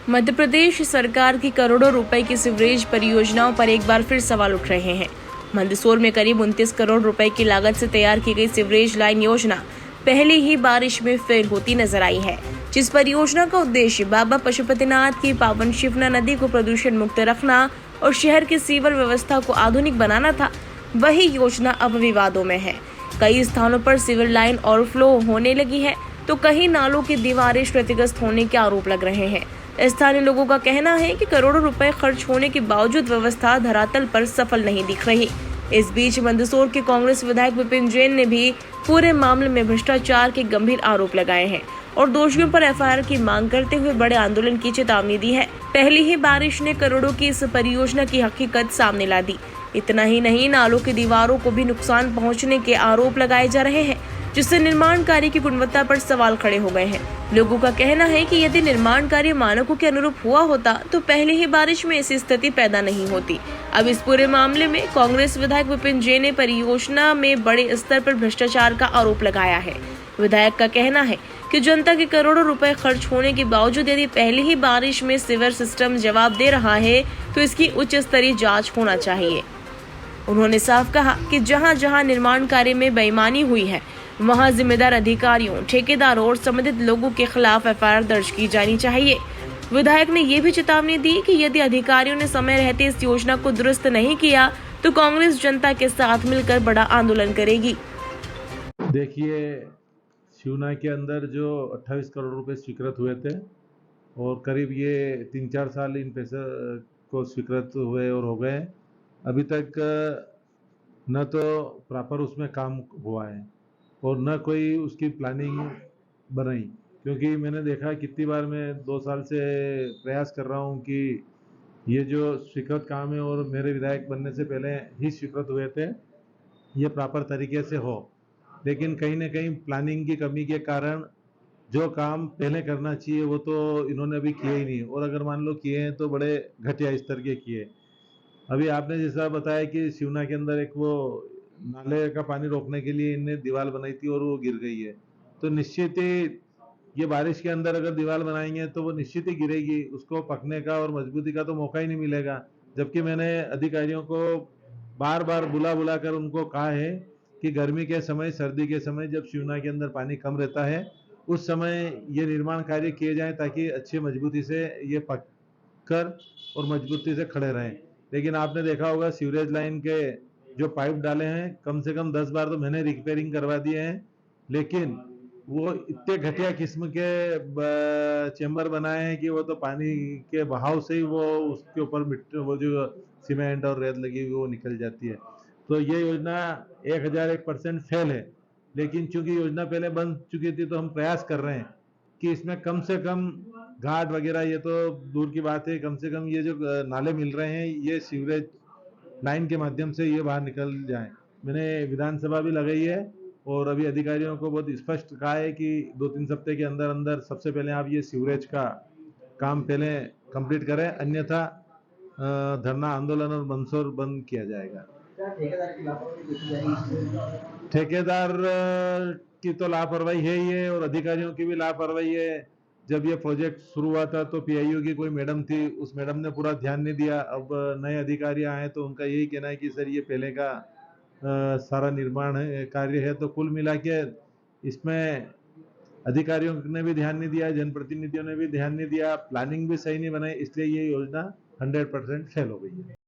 मध्य प्रदेश सरकार की करोड़ों रुपए की सीवरेज परियोजनाओं पर एक बार फिर सवाल उठ रहे हैं। मंदसौर में करीब 29 करोड़ रुपए की लागत से तैयार की गई सीवरेज लाइन योजना पहली ही बारिश में फेल होती नजर आई है। जिस परियोजना का उद्देश्य बाबा पशुपतिनाथ की पावन शिवना नदी को प्रदूषण मुक्त रखना और शहर की सीवर व्यवस्था को आधुनिक बनाना था, वही योजना अब विवादों में है। कई स्थानों पर सीवर लाइन ओवरफ्लो होने लगी है, तो कहीं नालों की दीवारें क्षतिग्रस्त होने के आरोप लग रहे हैं। स्थानीय लोगों का कहना है कि करोड़ों रुपए खर्च होने के बावजूद व्यवस्था धरातल पर सफल नहीं दिख रही। इस बीच मंदसौर के कांग्रेस विधायक विपिन जैन ने भी पूरे मामले में भ्रष्टाचार के गंभीर आरोप लगाए हैं और दोषियों पर एफआईआर की मांग करते हुए बड़े आंदोलन की चेतावनी दी है। पहली ही बारिश ने करोड़ों की इस परियोजना की हकीकत सामने ला दी। इतना ही नहीं, नालों की दीवारों को भी नुकसान पहुंचने के आरोप लगाए जा रहे हैं, जिससे निर्माण कार्य की गुणवत्ता पर सवाल खड़े हो गए हैं। लोगों का कहना है कि यदि निर्माण कार्य मानकों के अनुरूप हुआ होता तो पहली ही बारिश में ऐसी स्थिति पैदा नहीं होती। अब इस पूरे मामले में कांग्रेस विधायक विपिन जैन ने परियोजना में बड़े स्तर पर भ्रष्टाचार का आरोप लगाया है। विधायक का कहना है कि जनता के करोड़ों रुपए खर्च होने के बावजूद यदि पहली ही बारिश में सीवर सिस्टम जवाब दे रहा है तो इसकी उच्च स्तरीय जाँच होना चाहिए। उन्होंने साफ कहा कि जहां जहां निर्माण कार्य में बेईमानी हुई है, वहां जिम्मेदार अधिकारियों, ठेकेदारों और संबंधित लोगों के खिलाफ एफआईआर दर्ज की जानी चाहिए। विधायक ने ये भी चेतावनी दी कि यदि अधिकारियों ने समय रहते इस योजना को दुरुस्त नहीं किया तो कांग्रेस जनता के साथ मिलकर बड़ा आंदोलन करेगी। देखिए, शिवना के अंदर जो 28 करोड़ रुपए स्वीकृत हुए थे और करीब ये 3-4 साल इन पैसे को स्वीकृत हुए और हो गए। अभी तक न तो प्रॉपर उसमें काम हुआ है और न कोई उसकी प्लानिंग बनाई, क्योंकि मैंने देखा कितनी बार मैं 2 साल से प्रयास कर रहा हूँ कि ये जो स्वीकृत काम है और मेरे विधायक बनने से पहले ही स्वीकृत हुए थे, ये प्रॉपर तरीके से हो, लेकिन कहीं ना कहीं प्लानिंग की कमी के कारण जो काम पहले करना चाहिए वो तो इन्होंने अभी किए ही नहीं, और अगर मान लो किए हैं तो बड़े घटिया स्तर के किए। अभी आपने जैसा बताया कि शिवना के अंदर एक वो नाले का पानी रोकने के लिए इनने दीवार बनाई थी और वो गिर गई है, तो निश्चित ही ये बारिश के अंदर अगर दीवार बनाएंगे तो वो निश्चित ही गिरेगी, उसको पकने का और मजबूती का तो मौका ही नहीं मिलेगा। जबकि मैंने अधिकारियों को बार बार बुला बुला कर उनको कहा है कि गर्मी के समय, सर्दी के समय जब शिवना के अंदर पानी कम रहता है उस समय ये निर्माण कार्य किए जाएं ताकि अच्छी मजबूती से ये पक कर और मजबूती से खड़े रहें। लेकिन आपने देखा होगा सीवरेज लाइन के जो पाइप डाले हैं कम से कम 10 बार तो मैंने रिपेयरिंग करवा दिए हैं, लेकिन वो इतने घटिया किस्म के चेम्बर बनाए हैं कि वो तो पानी के बहाव से ही वो उसके ऊपर मिट्टी, वो जो सीमेंट और रेत लगी हुई वो निकल जाती है। तो ये योजना 1001% फेल है, लेकिन चूंकि योजना पहले बन चुकी थी तो हम प्रयास कर रहे हैं कि इसमें कम से कम घाट वगैरह ये तो दूर की बात है, कम से कम ये जो नाले मिल रहे हैं ये सीवरेज लाइन के माध्यम से ये बाहर निकल जाएं। मैंने विधानसभा भी लगाई है और अभी अधिकारियों को बहुत स्पष्ट कहा है कि 2-3 हफ्ते के अंदर अंदर सबसे पहले आप ये सीवरेज का काम पहले कंप्लीट करें, अन्यथा धरना आंदोलन और मंदसौर बंद किया जाएगा। ठेकेदार की तो लापरवाही है ही है और अधिकारियों की भी लापरवाही है। जब ये प्रोजेक्ट शुरू हुआ था तो पीआईयू की कोई मैडम थी, उस मैडम ने पूरा ध्यान नहीं दिया। अब नए अधिकारी आए तो उनका यही कहना है कि सर ये पहले का सारा निर्माण है, कार्य है, तो कुल मिला के इसमें अधिकारियों ने भी ध्यान नहीं दिया, जनप्रतिनिधियों ने भी ध्यान नहीं दिया, प्लानिंग भी सही नहीं बनाई, इसलिए ये योजना 100% फेल हो गई है।